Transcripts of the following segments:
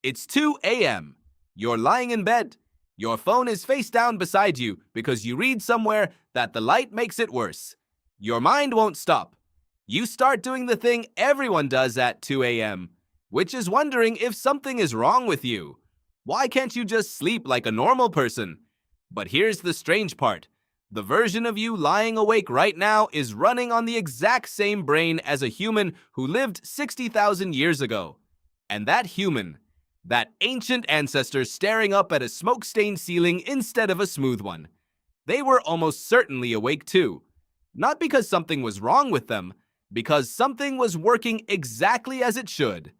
It's 2 a.m. You're lying in bed. Your phone is face down beside you because you read somewhere that the light makes it worse. Your mind won't stop. You start doing the thing everyone does at 2 a.m., which is wondering if something is wrong with you. Why can't you just sleep like a normal person? But here's the strange part. The version of you lying awake right now is running on the exact same brain as a human who lived 60,000 years ago. And that human, that ancient ancestor staring up at a smoke-stained ceiling instead of a smooth one, they were almost certainly awake too. Not because something was wrong with them, because something was working exactly as it should.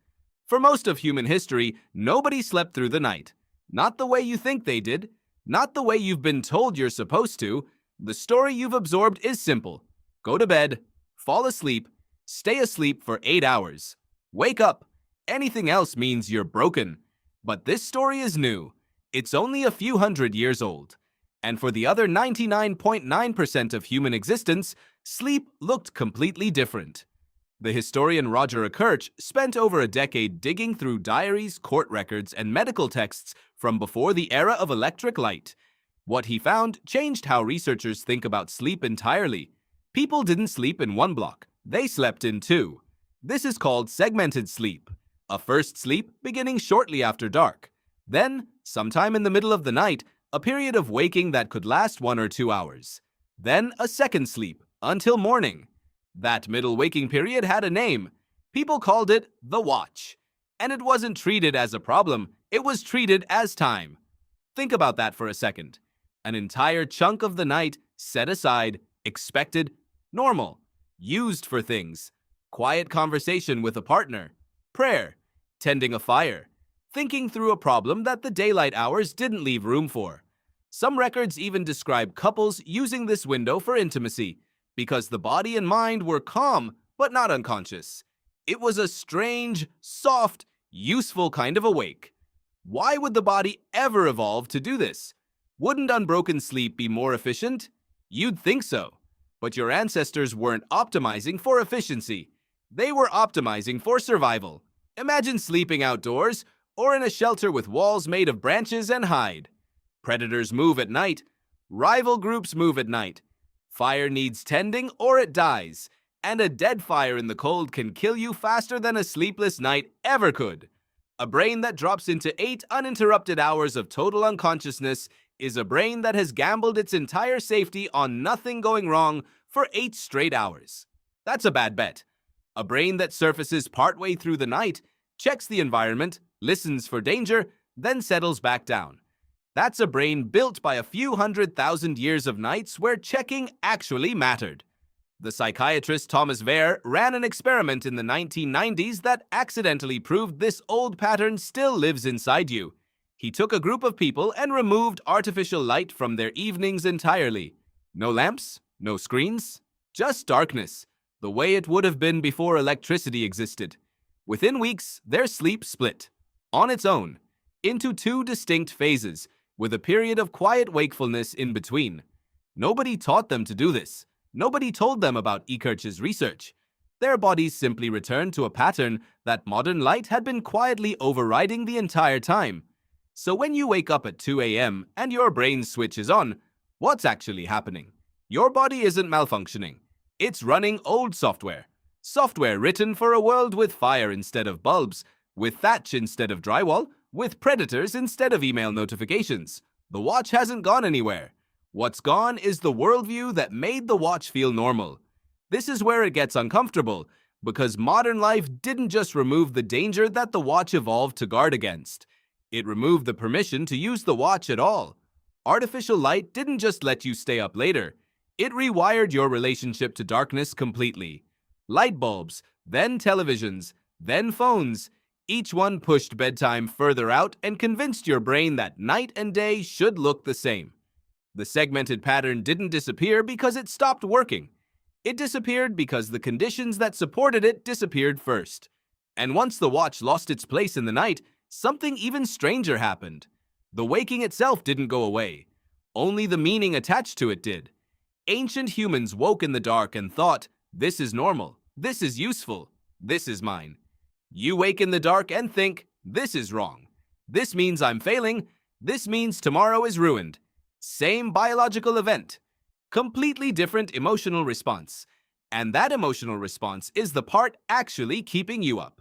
For most of human history, nobody slept through the night. Not the way you think they did, not the way you've been told you're supposed to. The story you've absorbed is simple. Go to bed, fall asleep, stay asleep for 8 hours. Wake up. Anything else means you're broken. But this story is new. It's only a few hundred years old. And for the other 99.9% of human existence, sleep looked completely different. The historian Roger Kirch spent over a decade digging through diaries, court records, and medical texts from before the era of electric light. What he found changed how researchers think about sleep entirely. People didn't sleep in one block, they slept in two. This is called segmented sleep. A first sleep beginning shortly after dark. Then, sometime in the middle of the night, a period of waking that could last 1 or 2 hours. Then a second sleep, until morning. That middle waking period had a name. People called it the watch. And it wasn't treated as a problem, it was treated as time. Think about that for a second. An entire chunk of the night set aside, expected, normal, used for things. Quiet conversation with a partner, prayer, tending a fire, thinking through a problem that the daylight hours didn't leave room for. Some records even describe couples using this window for intimacy, because the body and mind were calm but not unconscious. It was a strange, soft, useful kind of awake. Why would the body ever evolve to do this? Wouldn't unbroken sleep be more efficient? You'd think so. But your ancestors weren't optimizing for efficiency. They were optimizing for survival. Imagine sleeping outdoors or in a shelter with walls made of branches and hide. Predators move at night. Rival groups move at night. Fire needs tending or it dies. And a dead fire in the cold can kill you faster than a sleepless night ever could. A brain that drops into 8 uninterrupted hours of total unconsciousness is a brain that has gambled its entire safety on nothing going wrong for 8 straight hours. That's a bad bet. A brain that surfaces partway through the night, checks the environment, listens for danger, then settles back down. That's a brain built by a few 100,000 years of nights where checking actually mattered. The psychiatrist Thomas Wehr ran an experiment in the 1990s that accidentally proved this old pattern still lives inside you. He took a group of people and removed artificial light from their evenings entirely. No lamps, no screens, just darkness, the way it would have been before electricity existed. Within weeks, their sleep split, on its own, into 2 distinct phases, with a period of quiet wakefulness in between. Nobody taught them to do this. Nobody told them about Kirch's research. Their bodies simply returned to a pattern that modern light had been quietly overriding the entire time. So when you wake up at 2 a.m. and your brain switches on, what's actually happening? Your body isn't malfunctioning. It's running old software. Software written for a world with fire instead of bulbs, with thatch instead of drywall, with predators instead of email notifications. The watch hasn't gone anywhere. What's gone is the worldview that made the watch feel normal. This is where it gets uncomfortable, because modern life didn't just remove the danger that the watch evolved to guard against. It removed the permission to use the watch at all. Artificial light didn't just let you stay up later. It rewired your relationship to darkness completely. Light bulbs, then televisions, then phones. Each one pushed bedtime further out and convinced your brain that night and day should look the same. The segmented pattern didn't disappear because it stopped working. It disappeared because the conditions that supported it disappeared first. And once the watch lost its place in the night, something even stranger happened. The waking itself didn't go away. Only the meaning attached to it did. Ancient humans woke in the dark and thought, this is normal, this is useful, this is mine. You wake in the dark and think, this is wrong, This means I'm failing. This means tomorrow is ruined. Same biological event. Completely different emotional response. And that emotional response is the part actually keeping you up.